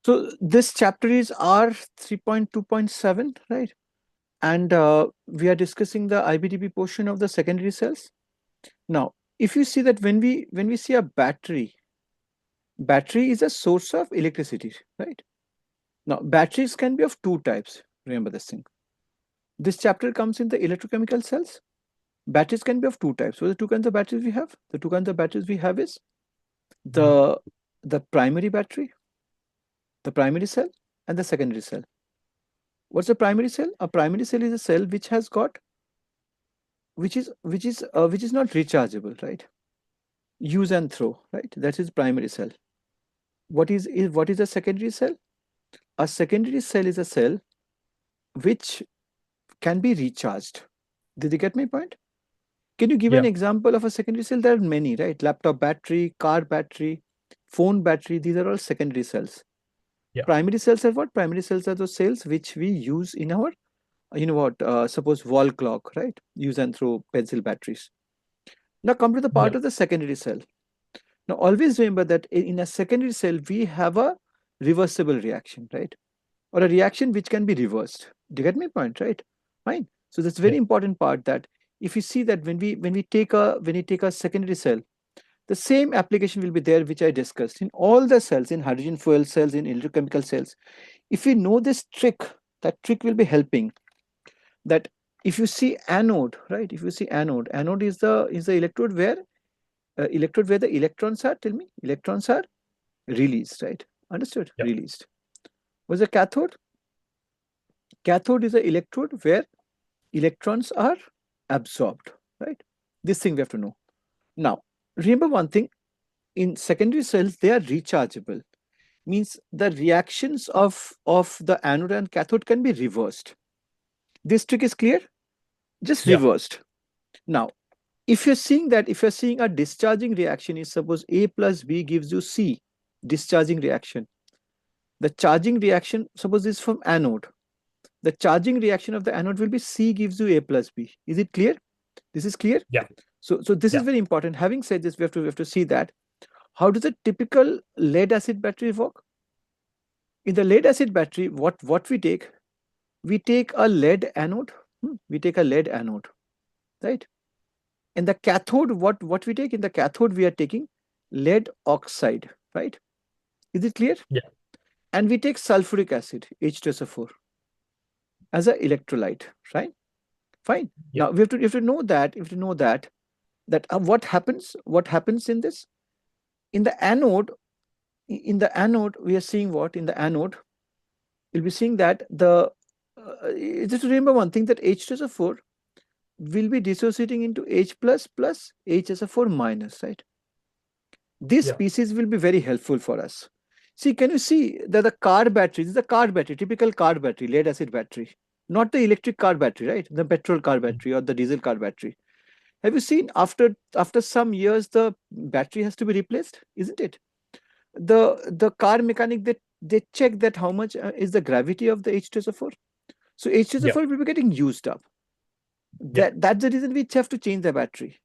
So this chapter is R 3.2.7, right? And we are discussing the IBDP portion of the secondary cells. Now, if you see that when we see a battery, battery is a source of electricity, right? Now, batteries can be of two types. Remember this thing. This chapter comes in the electrochemical cells. Batteries can be of two types. So the two kinds of batteries we have, the two kinds of batteries we have is the the primary battery, the primary cell, and the secondary cell. What's a primary cell? A primary cell is a cell which has got which is not rechargeable, right? Use and throw, right? That is primary cell. What is a secondary cell? A secondary cell is a cell which can be recharged. Did you get my point? Can you give an Yeah. example of a secondary cell? There are many, right? Laptop battery, car battery, phone battery, these are all secondary cells. Yeah. Primary cells are what? Primary cells are those cells which we use in our, suppose wall clock, right? Use and throw pencil batteries. Now come to the part Yeah. of the secondary cell. Now always remember that in a secondary cell, we have a reversible reaction, right? Or a reaction which can be reversed. Do you get my point, right? Fine. So that's a very Yeah. important part that if you see that when you take a secondary cell, the same application will be there which I discussed in all the cells, in hydrogen fuel cells, in electrochemical cells. If you know this trick, that trick will be helping. That if you see anode, right? If you see anode, anode is the electrode where the electrons are. Tell me, electrons are released, right? Understood? Yeah. Released. Was a cathode? Cathode is an electrode where electrons are absorbed, right? This thing we have to know. Now, remember one thing, in secondary cells, they are rechargeable. Means the reactions of the anode and cathode can be reversed. This trick is clear? Just Yeah. reversed. Now, if you're seeing a discharging reaction, is suppose A plus B gives you C, discharging reaction. The charging reaction, suppose this is from anode. The charging reaction of the anode will be C gives you A plus B. Is it clear? This is clear? Yeah. So this is Yeah. very important. Having said this, we have to see that how does a typical lead acid battery work? In the lead acid battery, what we take? We take a lead anode. We take a lead anode, right? In the cathode, what we take? In the cathode, we are taking lead oxide, right? Is it clear? Yeah. And we take sulfuric acid, H2SO4, as an electrolyte, right? Fine. Yeah. Now you have to know that what happens in this, in the anode, we are seeing what in the anode you'll be seeing that the just remember one thing, that H2SO4 will be dissociating into H plus plus HSO4 minus, right? This Yeah. species will be very helpful for us. See, can you see that the car battery, this is a car battery, typical car battery, lead acid battery, not the electric car battery, right? The petrol car battery or the diesel car battery. Have you seen after some years the battery has to be replaced, isn't it? The car mechanic, they check that how much is the gravity of the H2SO4. So Yeah. H2SO4 will be getting used up. Yeah. That's the reason we have to change the battery.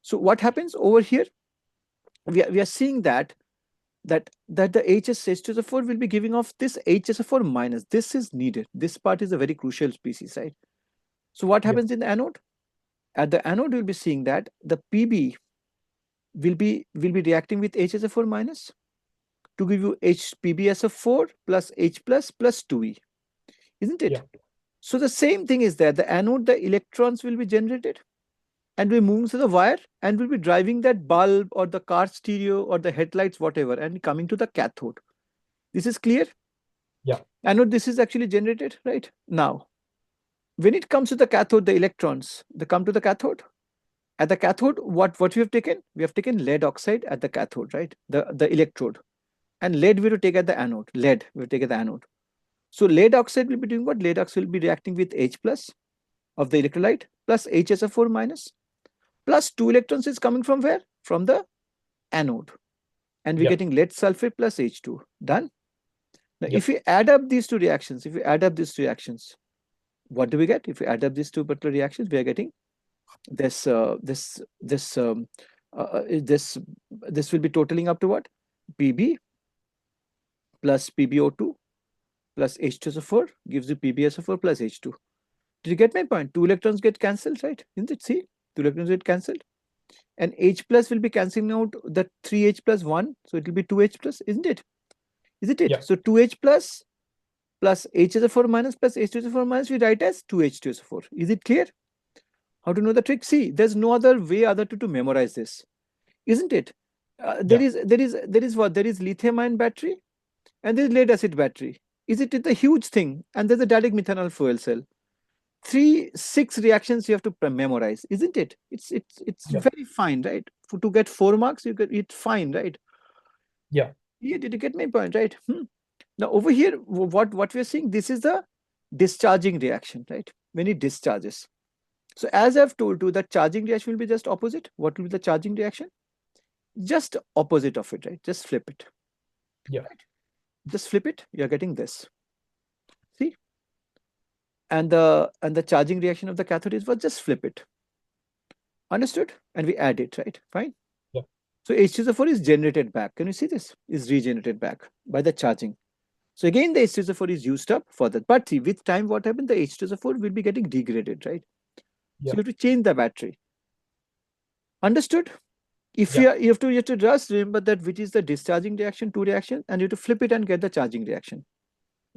So what happens over here? We are seeing that the H2SO4 will be giving off this HSO4 minus. This is needed. This part is a very crucial species, right? So what Yeah. happens in the anode? At the anode, you'll be seeing that the Pb will be reacting with HSO4 minus to give you HPbSO4 plus H plus 2e, isn't it? Yeah. So the same thing is there. The anode, the electrons will be generated and we move to the wire and will be driving that bulb or the car stereo or the headlights, whatever, and coming to the cathode. This is clear? Yeah. Anode, this is actually generated, right? Now, when it comes to the cathode, the electrons, they come to the cathode. At the cathode, what we have taken? We have taken lead oxide at the cathode, right? The electrode. And lead we will take at the anode. Lead we will take at the anode. So lead oxide will be doing what? Lead oxide will be reacting with H plus of the electrolyte plus HSO4 minus plus 2 electrons is coming from where? From the anode. And we're Yeah. getting lead sulfate plus H2. Done? Now, Yeah. if we add up these two reactions, what do we get? If we add up these two particular reactions, we are getting this, this will be totaling up to what? Pb plus PbO2 plus H2SO4 gives you PbSO4 plus H2. Did you get my point? Two electrons get cancelled, right? Isn't it? See, two electrons get cancelled. And H plus will be cancelling out the 3H plus 1. So it will be 2H plus, isn't it? Isn't it? Yeah. So 2H plus H2SO4 minus plus H2SO4 minus we write as 2H2SO4. Is it clear? How to know the trick? See, there's no other way other to memorize this, isn't it? There is what? There is lithium ion battery and there is lead acid battery. Is it a huge thing? And there's a direct methanol fuel cell. 6 reactions you have to memorize, isn't it? It's very fine, right? To get 4 marks, you get it fine, right? Yeah. Yeah, did you get my point, right? Now over here, what we're seeing, this is the discharging reaction, right? When it discharges. So as I've told you, that charging reaction will be just opposite. What will be the charging reaction? Just opposite of it, right? Just flip it. Yeah. Right? Just flip it. You're getting this. See? And the charging reaction of the cathode is what? Just flip it. Understood? And we add it, right? Fine. Yeah. So H2SO4 is generated back. Can you see this? Is regenerated back by the charging. So again, the H2SO4 is used up for that. But see, with time, what happened? The H2SO4 will be getting degraded, right? Yeah. So you have to change the battery. Understood? If Yeah. you have to just remember that which is the discharging reaction, two reaction, and you have to flip it and get the charging reaction.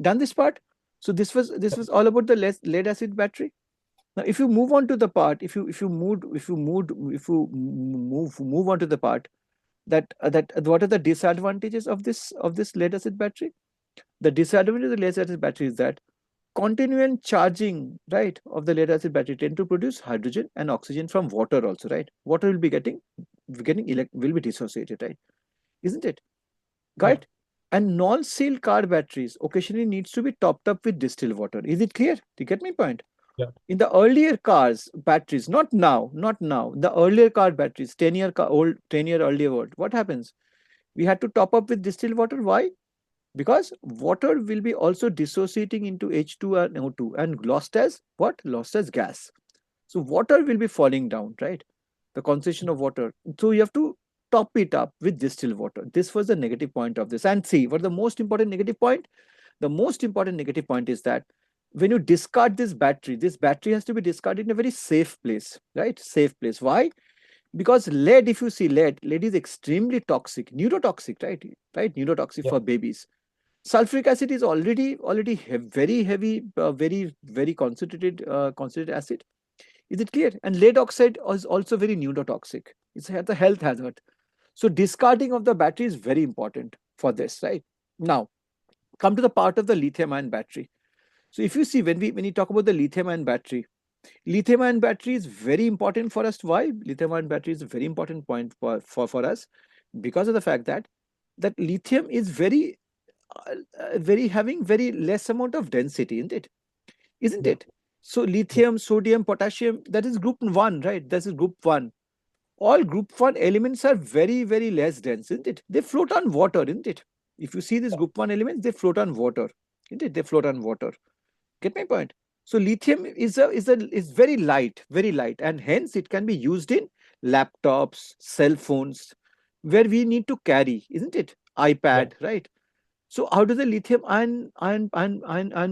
Done this part? So this was all about the lead acid battery. Now, if you move on to the part, if you move on to the part that what are the disadvantages of this lead acid battery? The disadvantage of the lead acid battery is that continuous charging, right, of the lead acid battery tend to produce hydrogen and oxygen from water also, right? Water will be will be dissociated, right? Isn't it? Right? And non-sealed car batteries occasionally needs to be topped up with distilled water. Is it clear? Do you get my point? Yeah. In the earlier cars, batteries, not now, the earlier car batteries, 10-year old, 10-year earlier world, what happens? We had to top up with distilled water. Why? Because water will be also dissociating into H2 and O2 and lost as what? Lost as gas. So water will be falling down, right? The concentration of water. So you have to top it up with distilled water. This was the negative point of this. And see, what the most important negative point? The most important negative point is that when you discard this battery has to be discarded in a very safe place, right? Safe place. Why? Because lead, if you see lead is extremely toxic, neurotoxic, right? Right, neurotoxic for babies. Sulfuric acid is already very heavy, very concentrated acid. Is it clear? And lead oxide is also very neurotoxic. It's a health hazard. So discarding of the battery is very important for this, right? Now, come to the part of the lithium ion battery. So if you see, when you talk about the lithium ion battery is very important for us. Why? Lithium ion battery is a very important point for us because of the fact that lithium is very having very less amount of density, isn't it? Isn't it? So lithium, sodium, potassium, that is group 1, right? This is group 1. All group 1 elements are very less dense, isn't it? They float on water, isn't it? If you see these group 1 elements, they float on water, isn't it? They float on water. Get my point? So lithium is very light, and hence it can be used in laptops, cell phones, where we need to carry, isn't it? iPad, right? So how does the lithium ion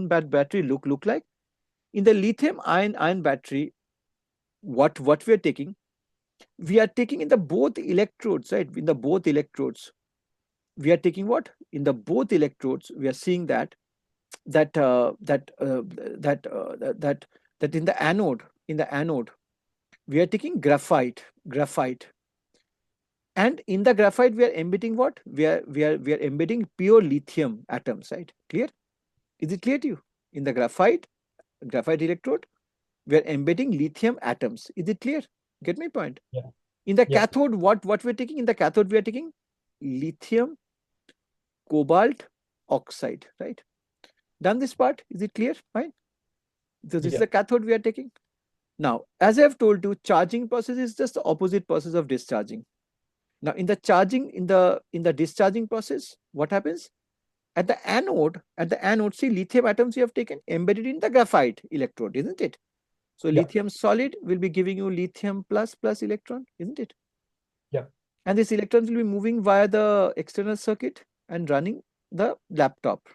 battery look like? In the lithium ion battery, what we are taking? We are taking in the both electrodes, right? In the both electrodes, we are taking what? In the both electrodes, we are seeing that that uh, that uh, that uh, that that in the anode, we are taking graphite, and in the graphite we are emitting what? We are emitting pure lithium atoms, right? Clear? Is it clear to you? In the graphite electrode, we are embedding lithium atoms. Is it clear? Get my point? Yeah. In the cathode, what we're taking? In the cathode, we are taking lithium cobalt oxide, right? Done this part? Is it clear? Fine. So this is the cathode we are taking. Now, as I have told you, charging process is just the opposite process of discharging. Now, in the discharging process, what happens? At the anode, see, lithium atoms you have taken embedded in the graphite electrode, isn't it? So lithium solid will be giving you lithium plus electron, isn't it? Yeah. And these electrons will be moving via the external circuit and running the laptop,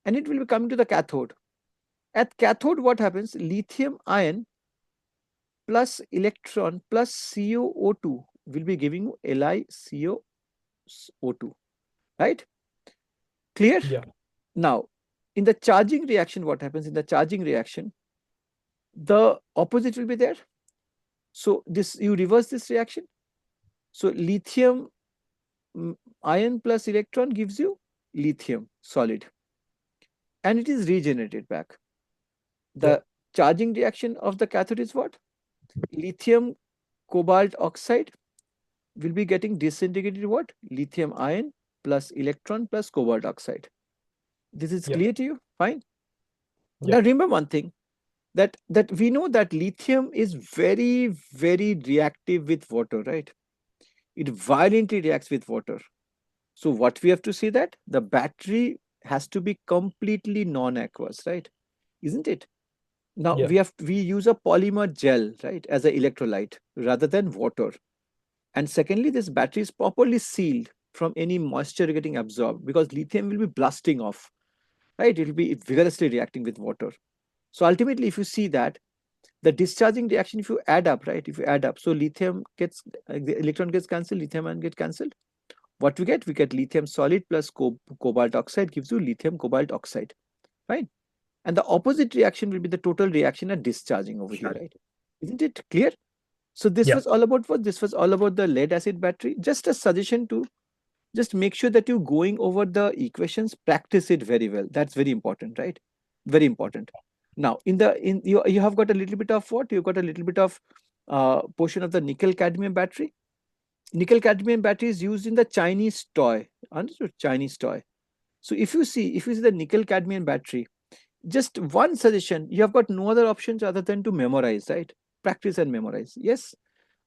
and it will be coming to the cathode. At cathode, what happens? Lithium ion plus electron plus COO2 will be giving you LiCO2, right? Clear? Yeah. Now, in the charging reaction, what happens? In the charging reaction, the opposite will be there. So this, you reverse this reaction. So lithium ion plus electron gives you lithium solid, and it is regenerated back. The Yeah. charging reaction of the cathode is what? Lithium cobalt oxide will be getting disintegrated what? Lithium ion plus electron plus cobalt oxide. This is Yeah. clear to you? Fine. Yeah. Now remember one thing, that we know that lithium is very, very reactive with water, right? It violently reacts with water. So what we have to see, that the battery has to be completely non-aqueous, right? Isn't it? Now Yeah. we use a polymer gel, right, as an electrolyte rather than water. And secondly, this battery is properly sealed from any moisture getting absorbed, because lithium will be blasting off, right? It will be vigorously reacting with water. So ultimately, if you see that the discharging reaction, if you add up, right, if you add up, so lithium gets, the electron gets cancelled, lithium ion get cancelled. What we get? We get lithium solid plus cobalt oxide gives you lithium cobalt oxide, right? And the opposite reaction will be the total reaction at discharging over here, right? Isn't it clear? So this Yeah. was all about what? This was all about the lead acid battery. Just a suggestion to just make sure that you going over the equations, practice it very well. That's very important, right? Very important. Now, in you have got a little bit of what? You've got a little bit of portion of the nickel cadmium battery. Nickel cadmium battery is used in the Chinese toy. Understood? Chinese toy. So if you see the nickel cadmium battery, just one suggestion, you have got no other options other than to memorize, right? Practice and memorize. Yes,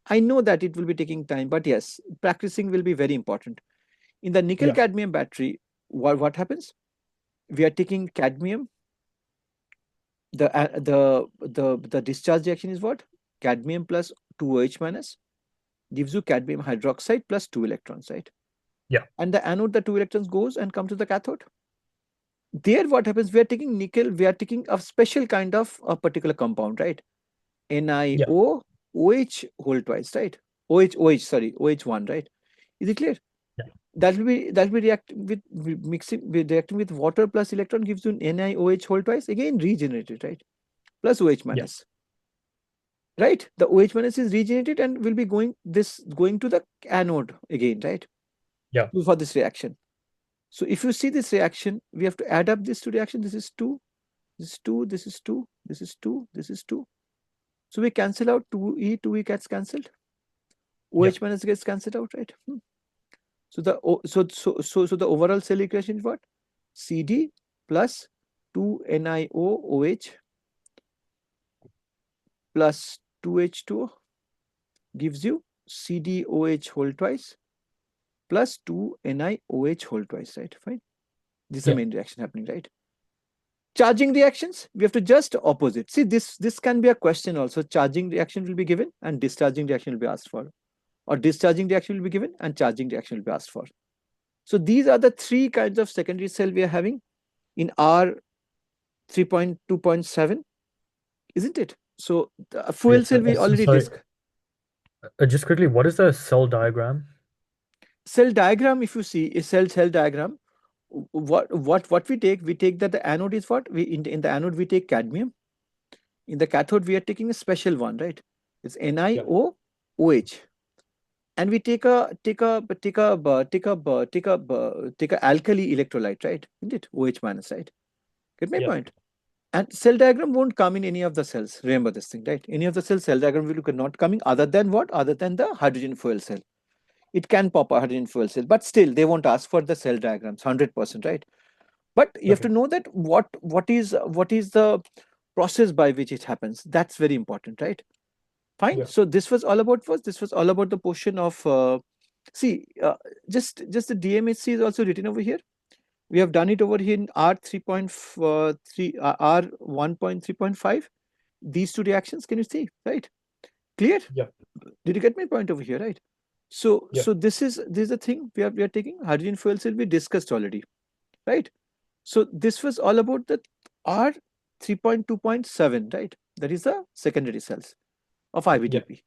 I know that it will be taking time, but yes, practicing will be very important. In the nickel Yeah. cadmium battery, what happens? We are taking cadmium. The discharge reaction is what? Cadmium plus 2OH minus gives you cadmium hydroxide plus 2 electrons, right? Yeah. And the anode, the 2 electrons goes and come to the cathode. There, what happens? We are taking nickel, we are taking a special kind of a particular compound, right? Yeah. NiO OH whole twice, right? OH, sorry, OH1, right? Is it clear? Yeah. That will be mixing with reacting with water plus electron gives you NiOH whole twice, again regenerated, right? Plus OH Yeah. minus, right? The OH minus is regenerated and will be going to the anode again, right? Yeah. For this reaction. So if you see this reaction, we have to add up these two reactions. This is 2, this is 2, this is 2, this is 2, this is 2. So we cancel out 2E gets cancelled. Yeah. OH minus gets cancelled out, right? So the overall cell equation is what? CD plus 2NiOOH plus 2H2O gives you CDOH whole twice plus 2NiOH whole twice, right? Fine. This is the Yeah. main reaction happening, right? Charging reactions, we have to just opposite. See, this can be a question also. Charging reaction will be given and discharging reaction will be asked for. Or discharging reaction will be given and charging reaction will be asked for. So these are the three kinds of secondary cell we are having in R 3.2.7, isn't it? So the fuel cell we already Sorry. discussed. Just quickly, what is the cell diagram? Cell diagram, if you see a cell diagram, what we take that the anode is what? In the anode we take cadmium. In the cathode we are taking a special one, right? It's Yeah. NiOOH. And we take a alkali electrolyte, right? Isn't it? OH minus, right? Get my Yeah. point? And cell diagram won't come in any of the cells. Remember this thing, right? Any of the cell diagram will not coming other than what? Other than the hydrogen fuel cell. It can pop a hydrogen fuel cell, but still they won't ask for the cell diagrams, 100%, right? But you have to Okay. know that what is the process by which it happens. That's very important, right? Fine. Yeah. So this was all about what? This was all about the portion of see, just the DMHC is also written over here. We have done it over here in R 3.3, R 1.3.5. These two reactions, can you see, right? Clear? Yeah. Did you get my point over here, right? So Yeah. this is the thing we are taking. Hydrogen fuel cell we discussed already. right? So this was all about the R 3.2.7, right? That is the secondary cells of IBDP.